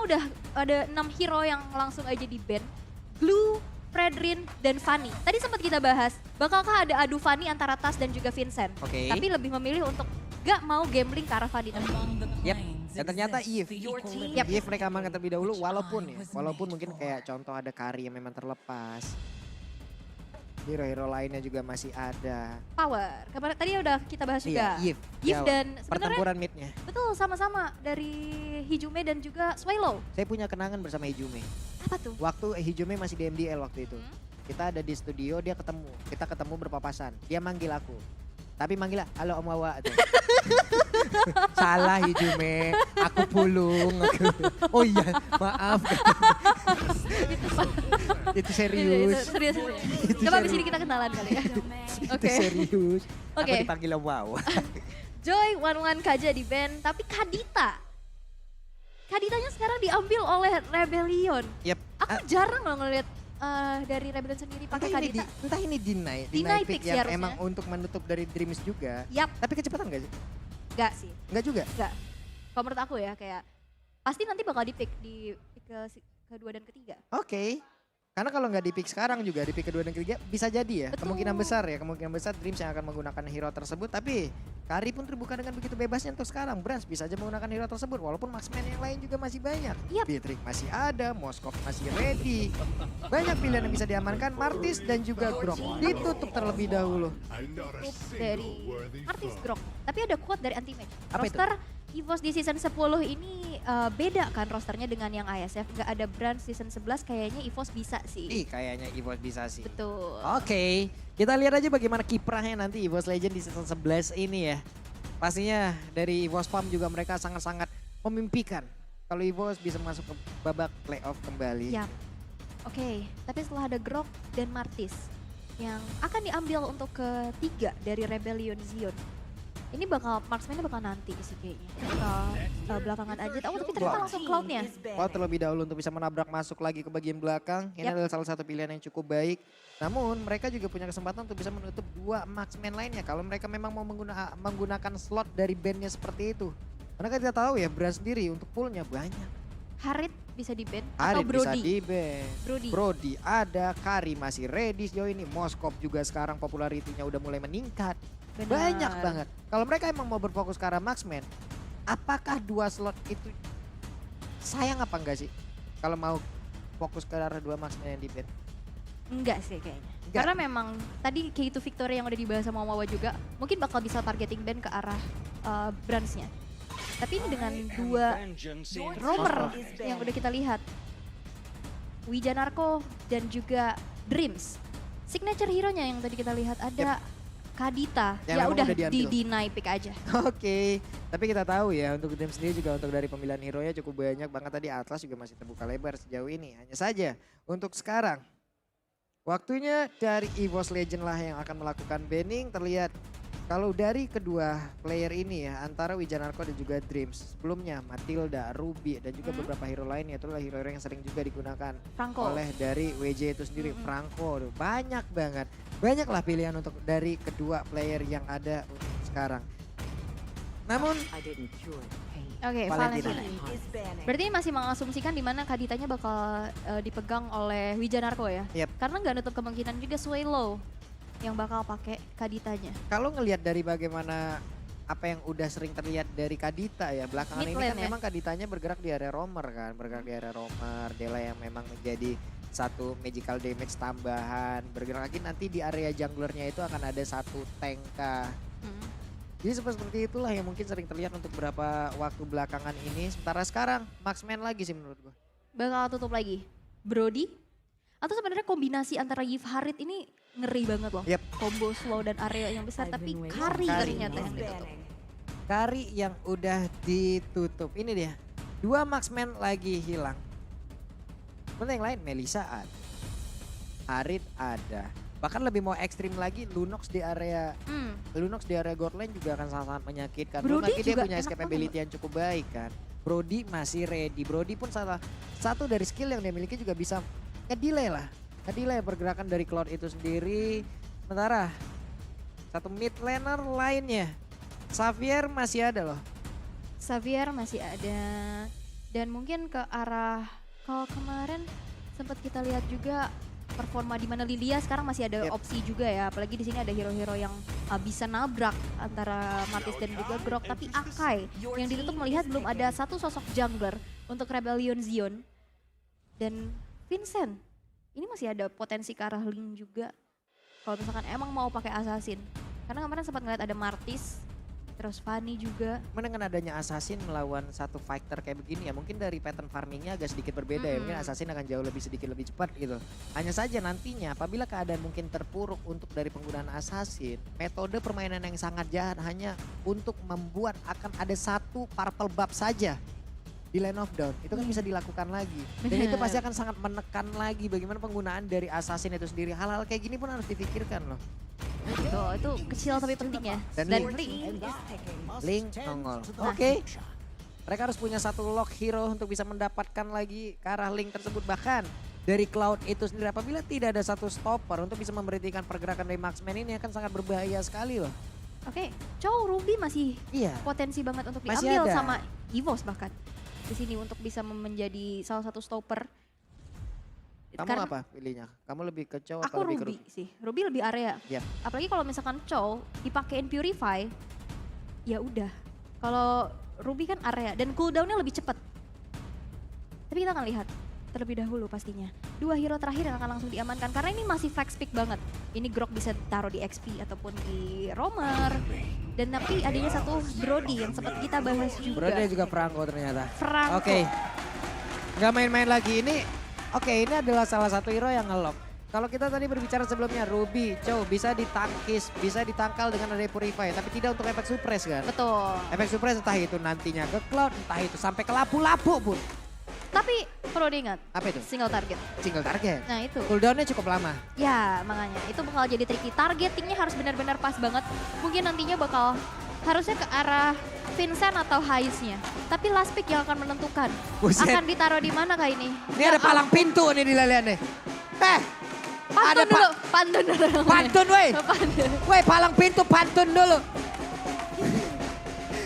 udah ada 6 hero yang langsung aja di ban. Glue, Fredrin, dan Fanny. Tadi sempat kita bahas, bakalkah ada adu Fanny antara Tas dan juga Vincent? Oke. Tapi lebih memilih untuk gak mau gambling ke arah Fanny. Yep. Dan ternyata Eve. Yep. Eve mereka amankan terlebih dahulu walaupun mungkin kayak contoh ada Kari yang memang terlepas. Hero-hero lainnya juga masih ada. Power. Kemarin tadi udah kita bahas juga. Iya, Eve. Eve dan sebenarnya pertempuran midnya. betul sama-sama dari Hijume dan juga Swallow. Saya punya kenangan bersama Hijume. Apa tuh? Waktu Hijume masih di MDL waktu itu. Kita ada di studio, kita ketemu berpapasan. Dia manggil aku. Tapi manggil, halo Om Wawa. Salah Hijume, aku pulung. Oh iya, maaf. Itu serius. Serius. Itu Coba abis serius. ini kita kenalan kali ya. Itu Oke. serius. Aku Oke. dipanggil Om Wawa. Joy One Kaja di band, tapi Kaditanya sekarang diambil oleh Rebellion. Yep. Aku jarang loh ngeliat dari Rebellion sendiri pakai Kadita. Entah ini Deny Deny pick pick sih yang harusnya. emang untuk menutup dari Dreams juga. Yap, Tapi kecepatan gak sih? enggak sih. Enggak juga? Enggak. Kalau menurut aku ya kayak pasti nanti bakal di pick kedua dan ketiga. Oke. Karena kalau nggak di pick sekarang juga di pick kedua dan ketiga bisa jadi ya. Betul. Kemungkinan besar Dreams yang akan menggunakan hero tersebut. Tapi Kari pun terbuka dengan begitu bebasnya untuk sekarang. Brands bisa aja menggunakan hero tersebut. Walaupun marksman yang lain juga masih banyak. Yap. Beatrix masih ada, Moskov masih ready. Banyak pilihan yang bisa diamankan. Martis dan juga Grok ditutup terlebih dahulu. Dari artis Grok. Tapi ada quote dari Anti-Match. Apa itu? Roster EVOS di season 10 ini beda kan rosternya dengan yang ISF. Nggak ada brand season 11 kayaknya EVOS bisa sih. Ih kayaknya EVOS bisa sih. Betul. Oke, kita lihat aja bagaimana kiprahnya nanti EVOS Legend di season 11 ini ya. Pastinya dari EVOS Farm juga mereka sangat-sangat memimpikan kalau EVOS bisa masuk ke babak playoff kembali. Yap. Oke, tapi setelah ada Grok dan Martis yang akan diambil untuk ketiga dari Rebellion Zion. Ini marksman-nya bakal nanti sih kayaknya. Bakal belakangan aja. Oh, tapi ternyata langsung Cloud-nya. Cloud terlebih dahulu untuk bisa menabrak masuk lagi ke bagian belakang. Ini Yap. adalah salah satu pilihan yang cukup baik. Namun mereka juga punya kesempatan untuk bisa menutup dua marksman lainnya. Kalau mereka memang mau menggunakan slot dari bandnya seperti itu. Karena kita tahu ya brand sendiri untuk poolnya banyak. Harit bisa di-ban atau Harit bisa Brody. di-ban. Brody. Brody ada, Kari masih ready sejauh ini. Moskov juga sekarang popularitinya udah mulai meningkat. Benar. Banyak banget. Kalau mereka emang mau berfokus ke arah marksman, apakah dua slot itu sayang apa enggak sih? Kalau mau fokus ke arah dua marksman yang di ban? Enggak sih kayaknya. Enggak. Karena memang tadi kayak itu Victoria yang udah dibahas sama Wawa juga, mungkin bakal bisa targeting ban ke arah brands-nya. Tapi ini dengan dua roamer yang udah kita lihat. Wijanarko dan juga Dreams. Signature hero-nya yang tadi kita lihat ada Kadita. Yang Ya memang udah udah diambil. di-deny pick aja. Oke, tapi kita tahu ya untuk tim sendiri juga untuk dari pemilihan hero-nya cukup banyak banget. Tadi Atlas juga masih terbuka lebar sejauh ini. Hanya saja untuk sekarang waktunya dari EVOS Legend lah yang akan melakukan banning. Terlihat kalau dari kedua player ini ya antara Wijanarko dan juga Dreams. Sebelumnya Matilda, Ruby dan juga beberapa hero lainnya itu adalah hero-hero yang sering juga digunakan Franco. oleh dari WJ itu sendiri. Franco tuh banyak banget. Banyaklah pilihan untuk dari kedua player yang ada untuk sekarang. Namun Oke, Valentina. Valentina. Berarti ini masih mengasumsikan di mana Kaditanya bakal dipegang oleh Wijanarko ya? Yep. Karena nggak nutup kemungkinan juga Swallow yang bakal pakai Kaditanya. kalau ngelihat dari bagaimana apa yang udah sering terlihat dari Kadita ya belakangan Mid ini lane kan ya? memang Kaditanya bergerak di area roamer kan, bergerak di area roamer, Dela yang memang menjadi satu magical damage tambahan, bergerak lagi nanti di area junglernya itu akan ada satu tank kah. Jadi seperti itulah yang mungkin sering terlihat untuk beberapa waktu belakangan ini. Sementara sekarang marksman lagi sih menurut gua. Bakal tutup lagi Brody atau sebenarnya kombinasi antara Yves Harit ini ngeri banget loh. Yep. Combo slow dan area yang besar tapi Kari Kari. ternyata yang ditutup. Kari yang udah ditutup. Ini dia. Dua marksman lagi hilang. Sementara yang lain Melisa ada. Harit ada. Bahkan lebih mau ekstrim lagi Lunox di area Lunox di area god lane juga akan sangat menyakitkan. Belum Brody lagi dia juga punya enak escape banget ability yang cukup baik kan. Brody masih ready. Brody pun salah satu dari skill yang dia miliki juga bisa ngedelay lah. Ngedelay pergerakan dari Cloud itu sendiri. Sementara satu mid laner lainnya Xavier masih ada loh. Xavier masih ada. Dan mungkin ke arah, kalau kemarin sempat kita lihat juga performa di mana Lilia sekarang masih ada opsi juga ya. Apalagi di sini ada hero-hero yang bisa nabrak antara Martis dan juga Grok. Tapi Akai yang ditutup melihat belum ada satu sosok jungler untuk Rebellion Zion. Dan Vincent, ini masih ada potensi ke arah Link juga. Kalau misalkan emang mau pakai Assassin. Karena kemarin sempat ngeliat ada Martis, terus Fanny juga. Dengan adanya Assassin melawan satu fighter kayak begini ya, mungkin dari pattern farmingnya agak sedikit berbeda ya. Mungkin Assassin akan jauh lebih sedikit lebih cepat gitu. Hanya saja nantinya apabila keadaan mungkin terpuruk untuk dari penggunaan Assassin, metode permainan yang sangat jahat hanya untuk membuat akan ada satu purple buff saja di line of down. Itu kan bisa dilakukan lagi. Dan itu pasti akan sangat menekan lagi bagaimana penggunaan dari Assassin itu sendiri. Hal-hal kayak gini pun harus dipikirkan loh. Itu kecil tapi penting ya. Dan Link nongol. Oke. Mereka harus punya satu lock hero untuk bisa mendapatkan lagi ke arah Link tersebut. Bahkan dari Cloud itu sendiri apabila tidak ada satu stopper untuk bisa memberhentikan pergerakan dari Marksman ini akan sangat berbahaya sekali loh. Oke, Chow Ruby masih potensi banget untuk diambil sama EVOS bahkan. Di sini untuk bisa menjadi salah satu stopper. Kamu apa pilihnya? Kamu lebih ke Chow atau lebih ke Ruby sih. Ruby lebih area. Apalagi kalau misalkan Chow dipakein Purify, ya udah. Kalau Ruby kan area dan cooldownnya lebih cepat. Tapi kita akan lihat terlebih dahulu pastinya. Dua hero terakhir yang akan langsung diamankan karena ini masih flex pick banget. Ini Grok bisa taruh di XP ataupun di Roamer. Dan tapi adanya satu Brody yang sempat kita bahas juga. Brody juga Franco ternyata. Franco. Oke. Nggak main-main lagi ini. Oke, ini adalah salah satu hero yang nge-lock. Kalau kita tadi berbicara sebelumnya, Ruby, Chow bisa ditangkis, bisa ditangkal dengan ada Purify. Tapi tidak untuk efek suppress kan? Betul. Efek suppress entah itu nantinya ke Cloud, entah itu sampai ke lapu-lapu pun. Tapi perlu diingat. Apa itu? Single target. Single target? Nah itu. Cooldownnya cukup lama. Ya makanya, itu bakal jadi tricky. Targetingnya harus benar-benar pas banget. Mungkin nantinya bakal harusnya ke arah Vincent atau Hayes-nya. Tapi last pick yang akan menentukan. Buset. Akan ditaruh di mana kah ini? Ini ada palang pintu nih di lalian nih. Pantun dulu, pantun dulu. Pantun weh. Weh palang pintu pantun dulu.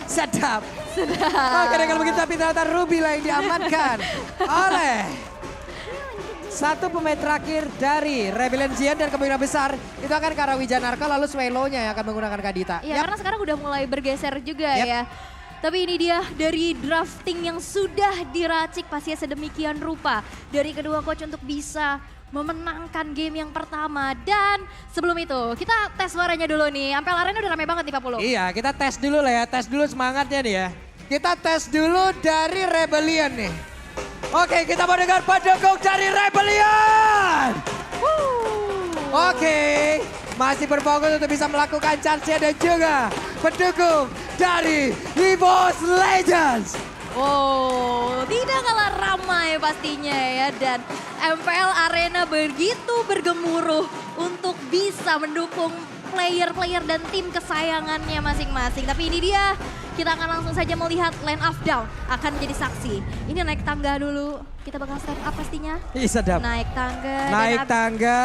Sedap. Oke deh kalau begitu tapi ternyata Ruby lah yang diamankan oleh satu pemain terakhir dari Rebellion Zion dan kemungkinan besar itu akan ke arah Wijanarka lalu Swallow-nya yang akan menggunakan Kadita. Iya karena sekarang udah mulai bergeser juga ya. Tapi ini dia dari drafting yang sudah diracik pastinya sedemikian rupa dari kedua coach untuk bisa memenangkan game yang pertama. Dan sebelum itu kita tes suaranya dulu nih. Ampel Arena udah rame banget nih Pak Pulu. Iya kita tes dulu lah ya, tes dulu semangatnya nih ya. Kita tes dulu dari Rebellion nih. Oke kita mau dengar pendukung dari Rebellion. Oke, masih berfokus untuk bisa melakukan chance dan juga pendukung dari EVOS Legends. Oh, tidak kalah ramai pastinya ya. Dan MPL Arena begitu bergemuruh untuk bisa mendukung player-player dan tim kesayangannya masing-masing. Tapi ini dia, kita akan langsung saja melihat Land of Down akan menjadi saksi. Ini naik tangga dulu, kita bakal stand up pastinya. Sedap. Naik tangga. Naik tangga,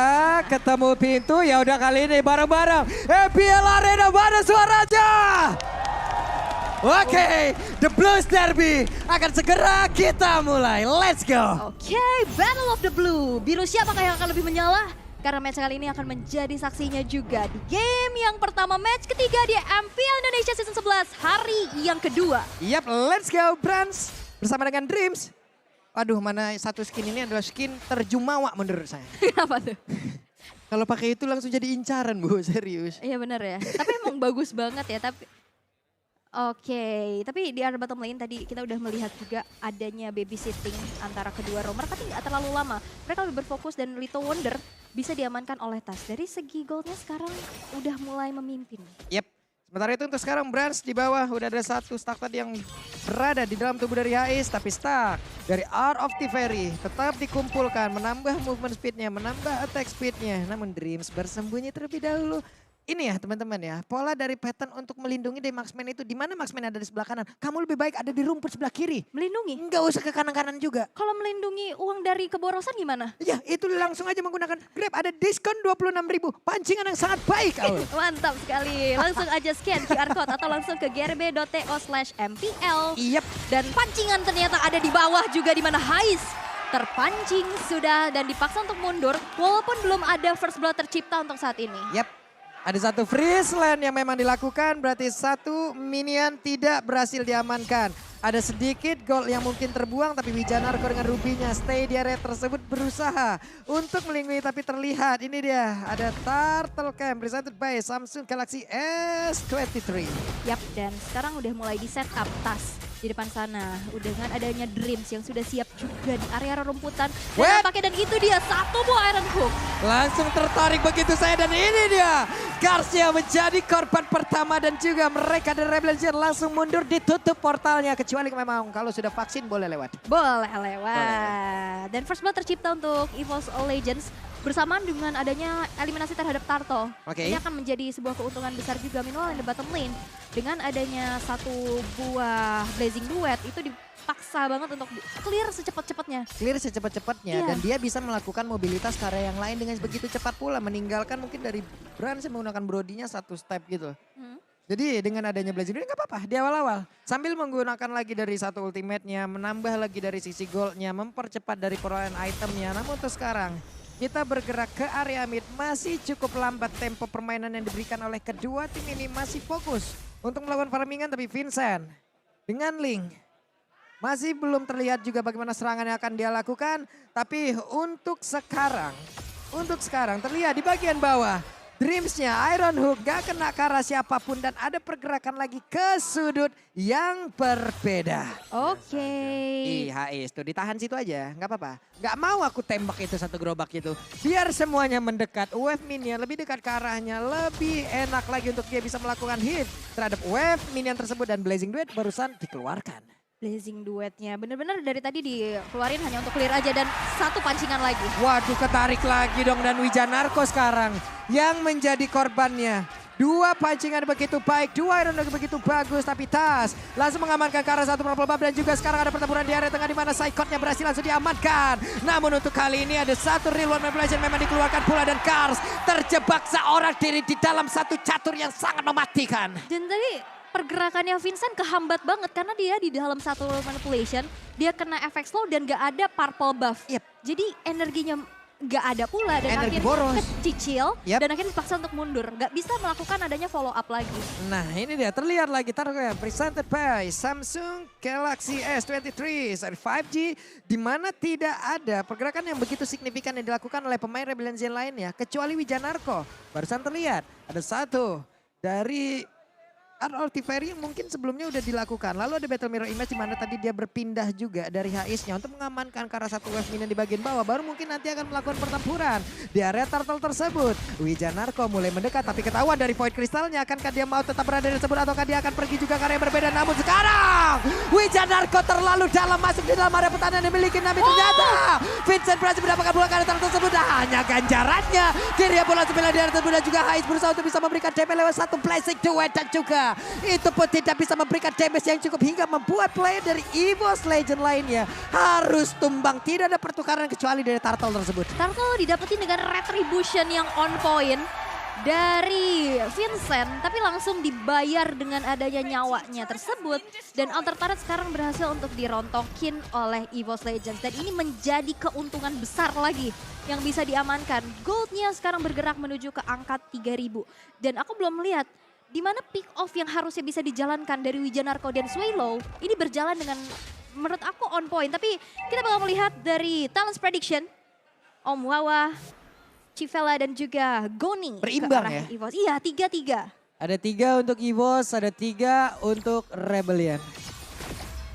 ketemu pintu, ya udah kali ini bareng-bareng. MPL Arena mana suaranya? Oke, The Blues Derby akan segera kita mulai. Let's go. Oke, Battle of the Blue. Biru siapakah yang akan lebih menyala? Karena match kali ini akan menjadi saksinya juga di game yang pertama, match ketiga di MPL Indonesia Season 11 hari yang kedua. Yap, let's go Brands bersama dengan Dreams. Waduh, mana satu skin ini adalah skin terjumawa menurut saya. Kenapa tuh? Kalau pakai itu langsung jadi incaran, Bu, serius. Iya benar ya. Tapi emang bagus banget ya, Oke, tapi di area bottom lane tadi kita udah melihat juga adanya babysitting antara kedua roamer, tapi nggak terlalu lama. Mereka lebih berfokus dan Little Wonder bisa diamankan oleh Tas. Dari segi goldnya sekarang udah mulai memimpin. Yep, sementara itu untuk sekarang Brands di bawah udah ada satu stack tadi yang berada di dalam tubuh dari Hais, tapi stack dari Art of the Fairy tetap dikumpulkan, menambah movement speednya, menambah attack speednya. Namun Dreams bersembunyi terlebih dahulu ini ya teman-teman ya, pola dari pattern untuk melindungi dari marksman itu, di mana marksman ada di sebelah kanan, kamu lebih baik ada di rumput sebelah kiri. Melindungi. Enggak usah ke kanan-kanan juga. Kalau melindungi uang dari keborosan gimana? Ya itu langsung aja menggunakan Grab, ada diskon 26.000, pancingan yang sangat baik Aul. Mantap sekali. Langsung aja scan QR code atau langsung ke grb.to/mpl. Yep. Dan pancingan ternyata ada di bawah juga di mana Hais terpancing sudah dan dipaksa untuk mundur walaupun belum ada first blood tercipta untuk saat ini. Yep. Ada satu freeze land yang memang dilakukan, berarti satu minion tidak berhasil diamankan. Ada sedikit gold yang mungkin terbuang, tapi Wijanarko dengan rubinya stay di area tersebut berusaha untuk melindungi, tapi terlihat ini dia ada Turtle Camp presented by Samsung Galaxy S23. Yap, dan sekarang udah mulai di setup tas di depan sana. Dengan adanya Dreams yang sudah siap juga di area rumputan. Dan nampaknya dan itu dia satu buah Iron Hook. Langsung tertarik begitu saya dan ini dia. Garcia menjadi korban pertama dan juga mereka dari Rebel Legends langsung mundur, ditutup portalnya. Kecuali memang kalau sudah vaksin boleh lewat. Boleh lewat. Dan first blood tercipta untuk EVOS Legends bersamaan dengan adanya eliminasi terhadap Turtle. Oke. Ini akan menjadi sebuah keuntungan besar juga. Meanwhile in the bottom lane dengan adanya satu buah Blazing Duet itu dipaksa banget untuk clear secepat-cepatnya. Clear secepat-cepatnya dan dia bisa melakukan mobilitas ke area yang lain dengan begitu cepat pula. Meninggalkan mungkin dari Brand yang menggunakan Brodinya satu step gitu. Jadi dengan adanya Blazing Duet nggak apa-apa di awal-awal. Sambil menggunakan lagi dari satu ultimate-nya, menambah lagi dari sisi gold-nya, mempercepat dari perolehan itemnya. Namun untuk sekarang kita bergerak ke area mid, masih cukup lambat tempo permainan yang diberikan oleh kedua tim ini, masih fokus untuk melakukan farmingan, tapi Vincent dengan Link masih belum terlihat juga bagaimana serangan yang akan dia lakukan. Tapi untuk sekarang terlihat di bagian bawah Dreams-nya Iron Hook gak kena ke arah siapapun dan ada pergerakan lagi ke sudut yang berbeda. Oke. Hais tuh ditahan situ aja, nggak apa-apa. Nggak mau aku tembak itu satu gerobak itu. Biar semuanya mendekat, wave minion lebih dekat ke arahnya, lebih enak lagi untuk dia bisa melakukan hit terhadap wave minion tersebut dan Blazing Duet barusan dikeluarkan. Blazing Duetnya bener-bener dari tadi dikeluarin hanya untuk clear aja dan satu pancingan lagi. Waduh, ketarik lagi dong dan Wijanarko sekarang yang menjadi korbannya. Dua pancingan begitu baik, dua Iron Hook begitu bagus, tapi Tas langsung mengamankan ke arah satu purple buff dan juga sekarang ada pertempuran di area tengah di mana Psychotnya berhasil langsung diamankan. Namun untuk kali ini ada satu real one manipulation memang dikeluarkan pula dan Kars terjebak seorang diri di dalam satu catur yang sangat mematikan. Dan tadi pergerakannya Vincent kehambat banget karena dia di dalam satu manipulation, dia kena efek slow dan gak ada purple buff. Jadi energinya gak ada pula dan Energi akhirnya boros. kecicil dan akhirnya dipaksa untuk mundur. Gak bisa melakukan adanya follow up lagi. Nah ini dia terlihat lagi Target presented by Samsung Galaxy S23 seri 5G di mana tidak ada pergerakan yang begitu signifikan yang dilakukan oleh pemain Rebel Legends lainnya kecuali Wijanarko. Barusan terlihat ada satu dari Altiferi yang mungkin sebelumnya udah dilakukan. Lalu ada Battle Mirror Image di mana tadi dia berpindah juga dari Hais-nya untuk mengamankan ke arah satu wave minion di bagian bawah. Baru mungkin nanti akan melakukan pertempuran di area turtle tersebut. Wijanarko mulai mendekat tapi ketahuan dari Void Crystal-nya. Akankah dia mau tetap berada di tersebut ataukah dia akan pergi juga ke area yang berbeda. Namun sekarang Wijanarko terlalu dalam masuk di dalam area pertahanan yang dimiliki Nami. Ternyata Vincent berhasil mendapatkan bola ke area turtle tersebut. Hanya ganjarannya. Kiri bola sembilan di area tersebut dan juga Hais berusaha untuk bisa memberikan DP lewat satu Blazing Duet dan juga itu pun tidak bisa memberikan damage yang cukup hingga membuat player dari EVOS Legend lainnya harus tumbang. Tidak ada pertukaran kecuali dari Turtle tersebut. Turtle didapetin dengan retribution yang on point dari Vincent, tapi langsung dibayar dengan adanya nyawanya tersebut. Dan Alter Turret sekarang berhasil untuk dirontokin oleh EVOS Legends. Dan ini menjadi keuntungan besar lagi yang bisa diamankan. Goldnya sekarang bergerak menuju ke angka 3000. Dan aku belum melihat di mana pick off yang harusnya bisa dijalankan dari Wijanarko dan Swallow ini berjalan dengan menurut aku on point. Tapi kita bakal melihat dari Talents Prediction, Om Wawa, Chivella dan juga Goni berimbang ke arah ya? EVOS. Iya, 3-3. Ada 3 untuk EVOS, ada 3 untuk Rebellion.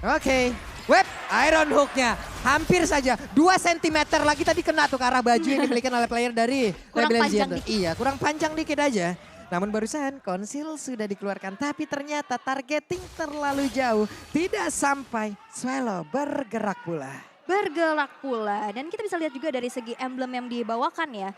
Oke, Web Iron Hook-nya hampir saja 2 cm lagi tadi kena tuh ke arah baju yang dimiliki oleh player dari Kurang Rebellion. panjang dikit. Iya, kurang panjang dikit aja. Namun barusan konsil sudah dikeluarkan tapi ternyata targeting terlalu jauh. Tidak sampai Swallow bergerak pula. Bergerak pula dan kita bisa lihat juga dari segi emblem yang dibawakan ya.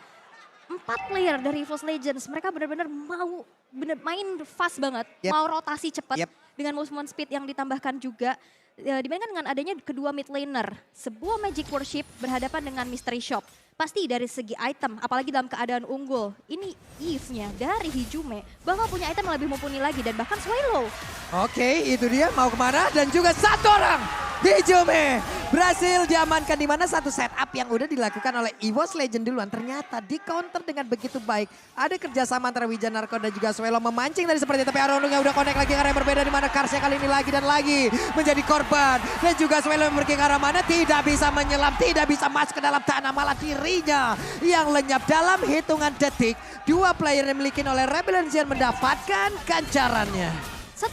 4 player dari EVOS Legends, mereka benar-benar mau main fast banget, Yep. mau rotasi cepat Yep. dengan movement speed yang ditambahkan juga. Dibandingkan dengan adanya kedua mid laner, sebuah Magic Worship berhadapan dengan Mystery Shop. Pasti dari segi item, apalagi dalam keadaan unggul, ini Eve-nya dari Hijume bakal punya item yang lebih mumpuni lagi dan bahkan Swallow. Oke, itu dia mau kemana dan juga satu orang Hijume berhasil diamankan di mana satu setup yang udah dilakukan oleh EVOS Legend duluan ternyata di counter dengan begitu baik. Ada kerjasama antara Wijanarko dan juga Swallow memancing tadi seperti itu, tapi Arondongnya udah connect lagi ke arah yang berbeda di mana Karsnya kali ini lagi dan lagi menjadi korban dan juga Swallow yang pergi ke arah mana tidak bisa menyelam, tidak bisa masuk ke dalam tanah, malah dirinya yang lenyap dalam hitungan detik. Dua player yang dimiliki oleh Rebellion Zion mendapatkan ganjarannya. 1,8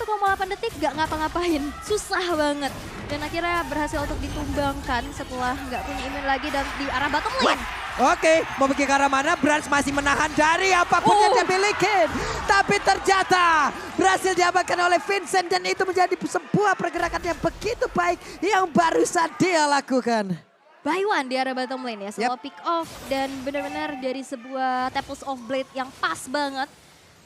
detik gak ngapa-ngapain, susah banget. Dan akhirnya berhasil untuk ditumbangkan setelah gak punya imun lagi dan di arah bottom lane. Oke, mau pergi ke arah mana? Brans masih menahan dari apapun yang dia miliki. Tapi ternyata berhasil diamankan oleh Vincent dan itu menjadi sebuah pergerakan yang begitu baik yang barusan dia lakukan. By one di arah bottom lane ya, slow pick off dan benar-benar dari sebuah Tempest of Blade yang pas banget.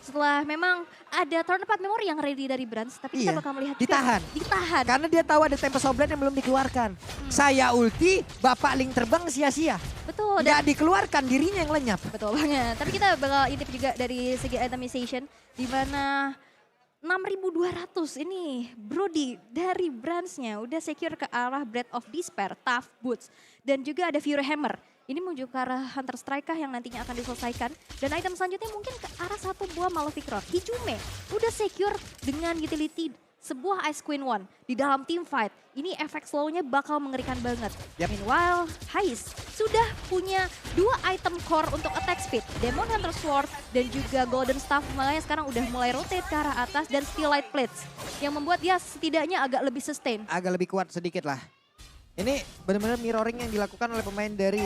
Setelah memang ada turn 4 memori yang ready dari Brans, tapi kita bakal melihat ditahan. Ditahan. Karena dia tahu ada Tempest of Blade yang belum dikeluarkan. Saya ulti, Bapak Link terbang sia-sia. Betul. Nggak dikeluarkan, dirinya yang lenyap. Betul banget. Tapi kita bakal intip juga dari segi itemization, di mana 6.200 ini Brody dari Bransnya udah secure ke arah Breath of Despair, Tough Boots, dan juga ada Fury Hammer. Ini menuju ke arah Hunter Strike yang nantinya akan diselesaikan. Dan item selanjutnya mungkin ke arah satu buah Malefic Rod. Hijume udah secure dengan utility sebuah Ice Queen One di dalam team fight. Ini efek slownya bakal mengerikan banget. Meanwhile, Hais sudah punya 2 item core untuk attack speed. Demon Hunter Sword dan juga Golden Staff. Makanya sekarang udah mulai rotate ke arah atas dan Steel Light Plates. Yang membuat dia setidaknya agak lebih sustain. Agak lebih kuat sedikit lah. Ini benar-benar mirroring yang dilakukan oleh pemain dari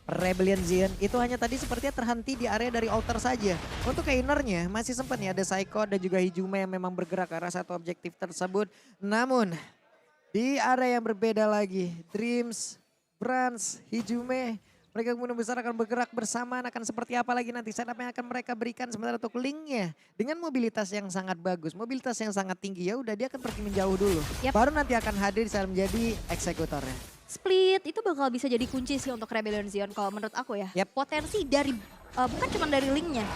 Rebellion Zion itu hanya tadi sepertinya terhenti di area dari altar saja. Untuk ke innernya masih sempat nih ada Psycho dan juga Hijume yang memang bergerak ke arah satu objektif tersebut. Namun di area yang berbeda lagi, Dreams, Brans, Hijume, mereka kemungkinan besar akan bergerak bersamaan, akan seperti apa lagi nanti setup yang akan mereka berikan. Sementara untuk Linknya dengan mobilitas yang sangat bagus, mobilitas yang sangat tinggi, ya udah dia akan pergi menjauh dulu. Baru nanti akan hadir saat menjadi eksekutornya. Split itu bakal bisa jadi kunci sih untuk Rebellion Zion kalau menurut aku ya. Potensi dari, bukan cuma dari Linknya.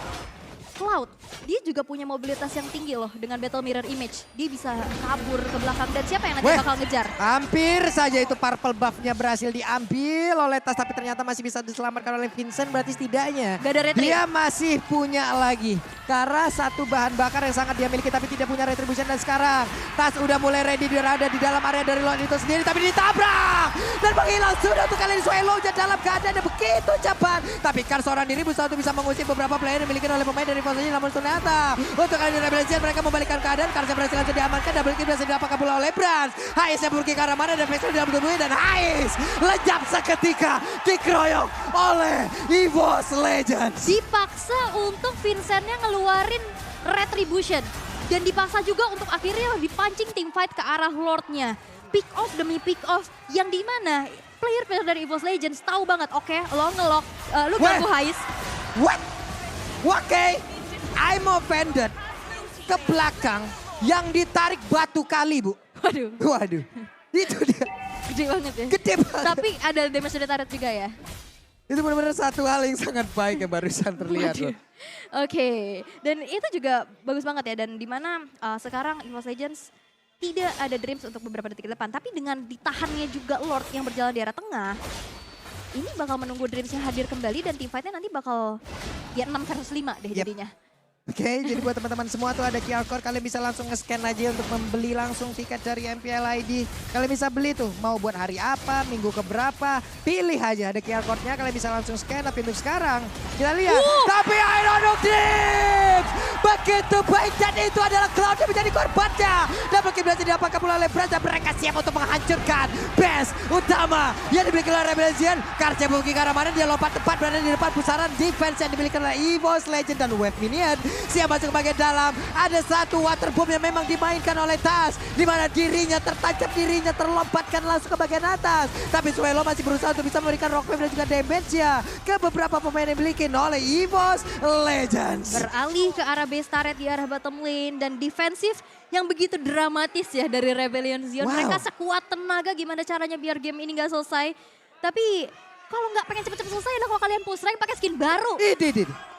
Cloud, dia juga punya mobilitas yang tinggi loh dengan Battle Mirror Image. Dia bisa kabur ke belakang dan siapa yang nanti bakal ngejar? Hampir saja itu purple buff-nya berhasil diambil oleh Tas tapi ternyata masih bisa diselamatkan oleh Vincent. Berarti setidaknya Gak ada retri. dia masih punya lagi. Karena satu bahan bakar yang sangat dia miliki tapi tidak punya retribution. Dan sekarang Tas udah mulai ready berada di dalam area dari Lord itu sendiri. Tapi ditabrak dan menghilang sudah untuk kali ini. Swallow dalam keadaan yang begitu cepat. Tapi kan seorang diri berusaha untuk bisa mengusir beberapa player yang dimiliki oleh pemain dari posisi, namun ternyata untuk kali ini Rebellion mereka membalikkan keadaan. Karena berhasil langsung diamankan. Double kill berhasil didapatkan pula oleh Brans. Hais yang pergi ke arah mana dan Vexel dalam tubuhnya. Dan Hais lenyap seketika dikeroyok oleh EVOS Legends. Dipaksa untuk Vincentnya ngeluarin Retribution. Dan dipaksa juga untuk akhirnya dipancing team fight ke arah Lordnya. Pick off demi pick off yang dimana player-player dari EVOS Legends tahu banget, oke, lo ngelok, lu ganggu Hais. What? Oke, I'm offended. Ke belakang yang ditarik batu kali, Bu. Waduh, Waduh, itu dia. gede banget ya. Gede banget. Tapi ada damage dari turret juga ya. Itu benar-benar satu hal yang sangat baik yang barusan terlihat loh. Oke, dan itu juga bagus banget ya. Dan dimana sekarang EVOS Legends tidak ada Dreams untuk beberapa detik ke depan. Tapi dengan ditahannya juga Lord yang berjalan di arah tengah, ini bakal menunggu Dreamsnya hadir kembali dan team fightnya nanti bakal ya 6 versus 5 deh jadinya. Oke, jadi buat teman-teman semua tuh ada QR code, kalian bisa langsung nge-scan aja untuk membeli langsung tiket dari MPL ID. Kalian bisa beli tuh, mau buat hari apa, minggu keberapa, pilih aja ada QR code-nya, kalian bisa langsung scan. Tapi untuk sekarang, kita lihat. Tapi Iron Dream Dreams. Begitu baik dan itu adalah Cloud yang menjadi korbannya. Double kill berhasil didapatkan oleh Brans dan mereka siap untuk menghancurkan base utama yang dimiliki oleh Rebellion. Karcia Buki ke arah mana, dia lompat tepat berada di depan pusaran defense yang dimiliki oleh EVOS Legend dan Wave Minion. Siap masuk ke bagian dalam. Ada satu water bomb yang memang dimainkan oleh Tas, di mana dirinya tertancap, dirinya terlompatkan langsung ke bagian atas. Tapi Suelo masih berusaha untuk bisa memberikan rock wave dan juga damage-nya ke beberapa pemain yang dimiliki oleh EVOS Legends. Beralih ke arah base turret di arah bottom lane dan defensif yang begitu dramatis ya dari Rebellion Zion. Wow. Mereka sekuat tenaga gimana caranya biar game ini nggak selesai. Tapi kalau nggak pengen cepet-cepet selesai adalah kalau kalian push rank pakai skin baru.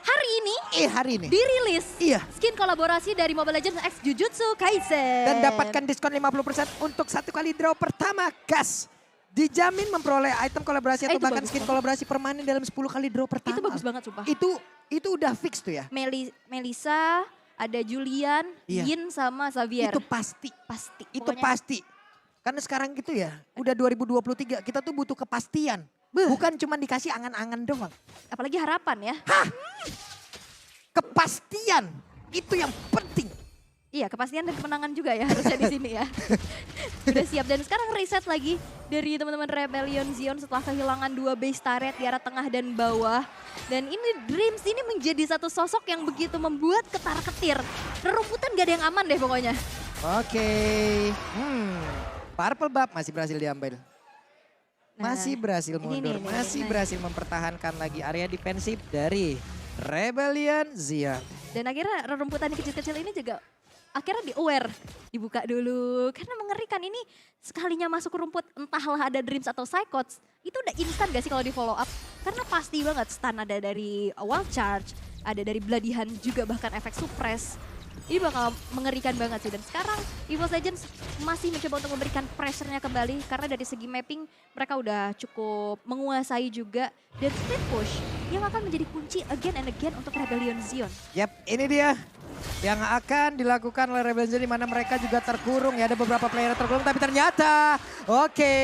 Hari ini Hari ini dirilis Iya. skin kolaborasi dari Mobile Legends X Jujutsu Kaisen. Dan dapatkan diskon 50% untuk 1 kali draw pertama. Gas. Dijamin memperoleh item kolaborasi atau Itu bahkan bagus skin banget. kolaborasi permanen dalam 10 kali draw pertama. Itu bagus banget sumpah. Itu udah fix tuh ya. Melisa, ada Julian, Iya. Yin sama Xavier. Itu pasti. pasti. Itu Pokoknya pasti. Karena sekarang gitu ya, udah 2023 kita tuh butuh kepastian. Bukan cuma dikasih angan-angan doang. apalagi harapan ya. Kepastian itu yang penting. Iya, kepastian dan kemenangan juga ya harusnya di sini ya. Udah siap dan sekarang reset lagi dari teman-teman Rebellion Zion setelah kehilangan 2 base turret di arah tengah dan bawah. Dan ini Dreams ini menjadi satu sosok yang begitu membuat ketar-ketir. Rerumputan gak ada yang aman deh pokoknya. Oke. Purple Buff masih berhasil diambil. Nah, Masih berhasil mundur, ini, masih nah. berhasil mempertahankan lagi area defensif dari Rebellion Zion. Dan akhirnya rerumputan kecil-kecil ini juga akhirnya di-aware. Dibuka dulu. Karena mengerikan ini sekalinya masuk rumput entahlah ada Dreams atau Psychots. Itu udah instan gak sih kalau di follow up? Karena pasti banget stun ada dari wild charge. Ada dari Bloody Hand juga bahkan efek suppress. Ini bakal mengerikan banget sih. Dan sekarang EVOS Legends masih mencoba untuk memberikan pressure-nya kembali. Karena dari segi mapping mereka udah cukup menguasai juga. Dan split push yang akan menjadi kunci again and again untuk Rebellion Zion. Yap, ini dia yang akan dilakukan oleh Rebellion Zion di mana mereka juga terkurung ya. Ada beberapa player terkurung tapi ternyata oke,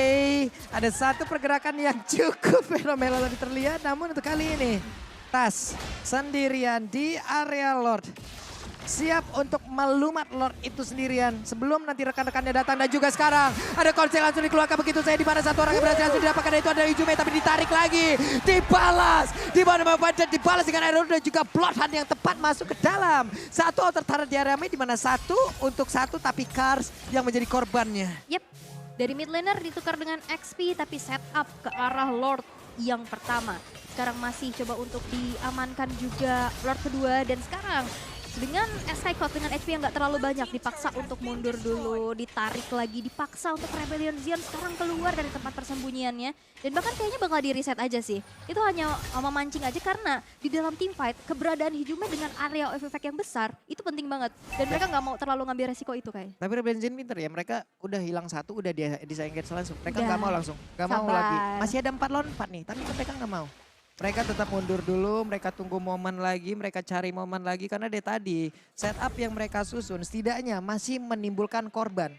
ada satu pergerakan yang cukup fenomenal tadi terlihat. Namun untuk kali ini Tas sendirian di area Lord. Siap untuk melumat Lord itu sendirian sebelum nanti rekan-rekannya datang. Dan juga sekarang ada konsel langsung dikeluarkan begitu saya di mana satu orang yang berhasil langsung didapatkan, itu ada Ijume tapi ditarik lagi, dibalas di mana Badan dibalas dengan Aero dan juga Bloodhound yang tepat masuk ke dalam satu outer turret di area mid, di mana 1 untuk 1 tapi Cars yang menjadi korbannya. Yep, dari mid laner ditukar dengan XP tapi setup ke arah Lord yang pertama. Sekarang masih coba untuk diamankan juga Lord kedua dan sekarang dengan Psychot dengan HP yang gak terlalu banyak dipaksa untuk mundur dulu, ditarik lagi, dipaksa untuk Rebellion Zion sekarang keluar dari tempat persembunyiannya. Dan bahkan kayaknya bakal di reset aja sih. Itu hanya memancing aja karena di dalam team fight keberadaan Hijume dengan area of effect yang besar itu penting banget. Dan mereka gak mau terlalu ngambil resiko itu kayak. Tapi Rebellion Zion pinter ya, mereka udah hilang 1 udah disengage langsung. Mereka Udah. nggak mau langsung, nggak mau Sabar. lagi. Masih ada 4 lawan 4 nih, tapi mereka nggak mau. Mereka tetap mundur dulu, mereka tunggu momen lagi, mereka cari momen lagi. Karena dari tadi setup yang mereka susun setidaknya masih menimbulkan korban.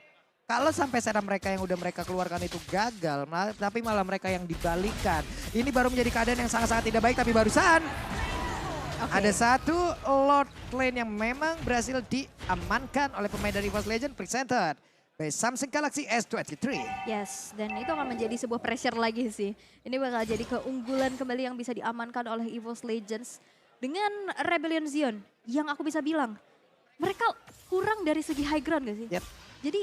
Kalau sampai setup mereka yang udah mereka keluarkan itu gagal, tapi malah mereka yang dibalikan. Ini baru menjadi keadaan yang sangat-sangat tidak baik, tapi barusan ada satu Lord lane yang memang berhasil diamankan oleh pemain dari EVOS Legends presented by Samsung Galaxy S23. Yes, dan itu akan menjadi sebuah pressure lagi sih. Ini bakal jadi keunggulan kembali yang bisa diamankan oleh EVOS Legends dengan Rebellion Zion. Yang aku bisa bilang, mereka kurang dari segi high ground gak sih? Yep. Jadi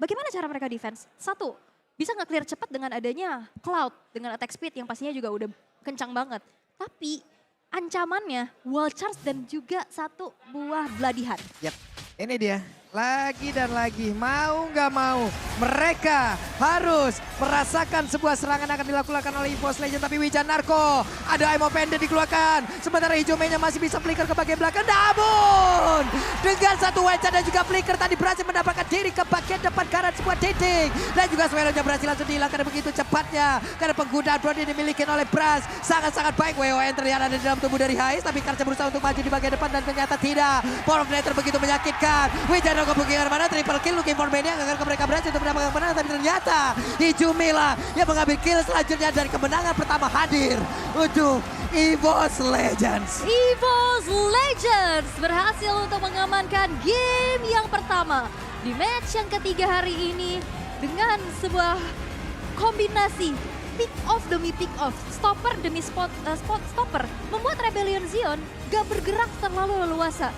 bagaimana cara mereka defense? Satu, bisa nge-clear cepat dengan adanya Cloud dengan attack speed yang pastinya juga udah kencang banget. Tapi ancamannya wall charge dan juga satu buah Bloody Hand. Yap, ini dia. Lagi dan lagi, mau nggak mau, mereka harus merasakan sebuah serangan akan dilakukan oleh EVOS Legends. Tapi Wijan Narko, ada Emo Pendant dikeluarkan. Sementara Hijomenya masih bisa flicker ke bagian belakang. Namun, dengan satu headshot dan juga flicker tadi berhasil mendapatkan diri ke bagian depan karena sebuah titik. Dan juga Swellonya berhasil langsung dihilangkan begitu cepatnya. Karena penggunaan drone yang dimiliki oleh Bras sangat-sangat baik. WON terlihat ada di dalam tubuh dari Hais, tapi Karca berusaha untuk maju di bagian depan dan ternyata tidak. Power of Nether begitu menyakitkan. Wijan melakukan bookingan mana, triple kill, looking for Mania, agar mereka berhasil untuk mendapatkan kemenangan. Tapi ternyata Hijumila yang mengambil kill selanjutnya dan kemenangan pertama hadir untuk EVOS Legends. EVOS Legends berhasil untuk mengamankan game yang pertama di match yang ketiga hari ini dengan sebuah kombinasi pick off demi pick off, stopper demi spot stopper, membuat Rebellion Zion gak bergerak terlalu leluasa.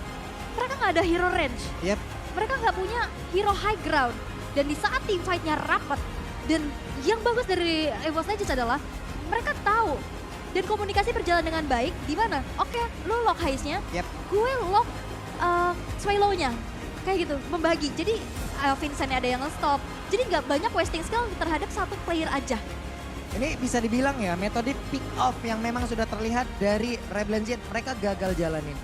Mereka gak ada hero range, Yep. mereka gak punya hero high ground. Dan di saat team fight-nya rapat, dan yang bagus dari EVOS Legends adalah mereka tahu dan komunikasi berjalan dengan baik. Di mana? Oke, lu lock highs-nya, Yep. gue lock sway low-nya. Kayak gitu, membagi. Jadi Vincent-nya ada yang nge-stop. Jadi nggak banyak wasting skill terhadap satu player aja. Ini bisa dibilang ya metode pick off yang memang sudah terlihat dari Rebellion Z mereka gagal jalanin.